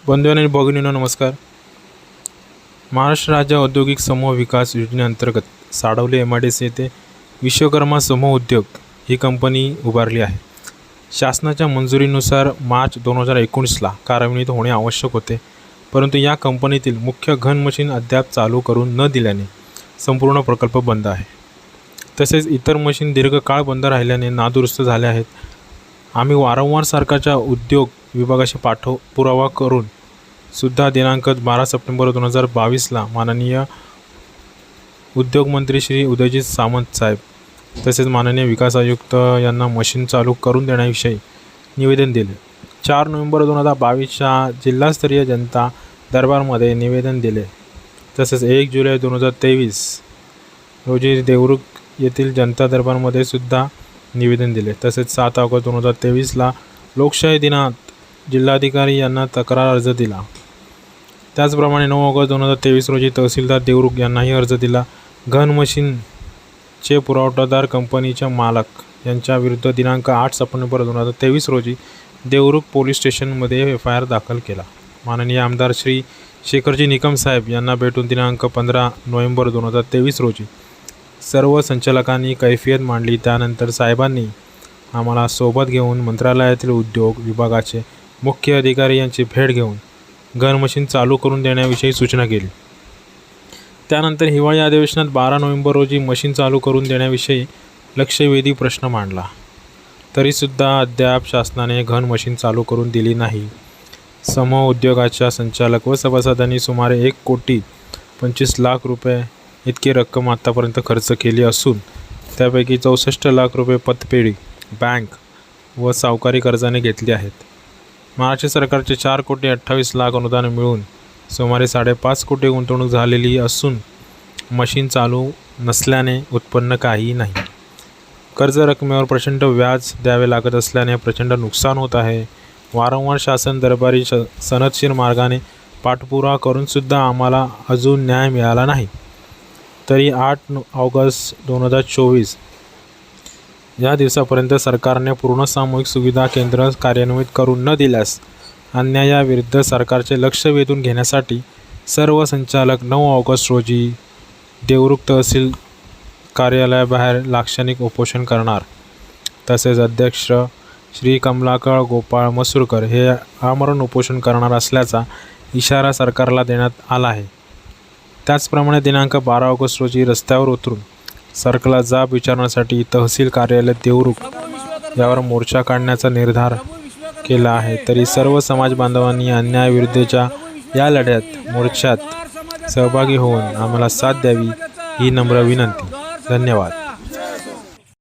बंधू आणि भगिनींनो नमस्कार. महाराष्ट्र राज्य औद्योगिक समूह विकास योजनेअंतर्गत साडवली MIDC येथे विश्वकर्मा समूह उद्योग ही कंपनी उभारली आहे. शासनाच्या मंजुरीनुसार मार्च 2019ला कार्यान्वित होणे आवश्यक होते, परंतु या कंपनीतील मुख्य घन मशीन अद्याप चालू करून न दिल्याने संपूर्ण प्रकल्प बंद आहे. तसेच इतर मशीन दीर्घकाळ बंद राहिल्याने नादुरुस्त झाले आहेत. आम्ही वारंवार सरकारच्या उद्योग विभागाशी पाठपुरावा करून सुद्धा दिनांक 12 सप्टेंबर 2022ला माननीय उद्योगमंत्री श्री उदयजित सामंत साहेब तसेच माननीय विकास आयुक्त यांना मशीन चालू करून देण्याविषयी निवेदन दिले. 4 नोव्हेंबर 2022च्या जिल्हास्तरीय जनता दरबारमध्ये निवेदन दिले. तसेच 1 जुलै 2023 रोजी देवरुख येथील जनता दरबारमध्ये सुद्धा निवेदन दिले. तसेच 7 ऑगस्ट 2023ला लोकशाही दिनात जिल्हाधिकारी यांना तक्रार अर्ज दिला. त्याचप्रमाणे 9 ऑगस्ट 2023 रोजी तहसीलदार देवरुख यांनाही अर्ज दिला. घन मशीनचे पुरवठादार कंपनीच्या मालक यांच्या विरुद्ध दिनांक 8 सप्टेंबर 2023 रोजी देवरुख पोलीस स्टेशनमध्ये FIR दाखल केला. माननीय आमदार श्री शेखरजी निकम साहेब यांना भेटून दिनांक 15 नोव्हेंबर 2023 रोजी सर्व संचालकांनी कैफियत मांडली. त्यानंतर साहेबांनी आम्हाला सोबत घेऊन मंत्रालयातील उद्योग विभागाचे मुख्य अधिकारी यांची भेट घेऊन घन मशीन चालू करून देण्याविषयी सूचना केली. त्यानंतर हिवाळी अधिवेशनात 12 नोव्हेंबर रोजी मशीन चालू करून देण्याविषयी लक्षवेधी प्रश्न मांडला. तरीसुद्धा अद्याप शासनाने घन मशीन चालू करून दिली नाही. समूह उद्योगाच्या संचालक व सभासदांनी सुमारे 1,25,00,000 रुपये इतकी रक्कम आत्तापर्यंत खर्च केली असून त्यापैकी 64 लाख रुपये पतपेढी, बँक व सावकारी कर्जाने घेतली आहेत. महाराष्ट्र सरकारचे 4,28,00,000 अनुदान मिळून सुमारे 5.5 कोटी गुंतवणूक झालेली असून मशीन चालू नसल्याने उत्पन्न काहीही नाही. कर्ज रकमेवर प्रचंड व्याज द्यावे लागत असल्याने प्रचंड नुकसान होत आहे. वारंवार शासन दरबारी सनदशीर मार्गाने पाठपुरावा करूनसुद्धा आम्हाला अजून न्याय मिळाला नाही. तरी 8 ऑगस्ट 2024 या दिवसापर्यंत सरकारने पूर्ण सामूहिक सुविधा केंद्र कार्यान्वित करून न दिल्यास अन्यायाविरुद्ध सरकारचे लक्ष वेधून घेण्यासाठी सर्व संचालक 9 ऑगस्ट रोजी देवरुख तहसील कार्यालयाबाहेर लाक्षणिक उपोषण करणार. तसेच अध्यक्ष श्री कमलाकर गोपाळ मसूरकर हे आमरण उपोषण करणार असल्याचा इशारा सरकारला देण्यात आला आहे. त्याचप्रमाणे दिनांक 12 ऑगस्ट रोजी रस्त्यावर उतरून सरकारला जाब विचारण्यासाठी तहसील कार्यालय देवरुख यावर मोर्चा काढण्याचा निर्धार केला आहे. तरी सर्व समाज बांधवांनी अन्यायाविरुद्धच्या या लढ्यात मोर्चात सहभागी होऊन आम्हाला साथ द्यावी ही नम्र विनंती. धन्यवाद.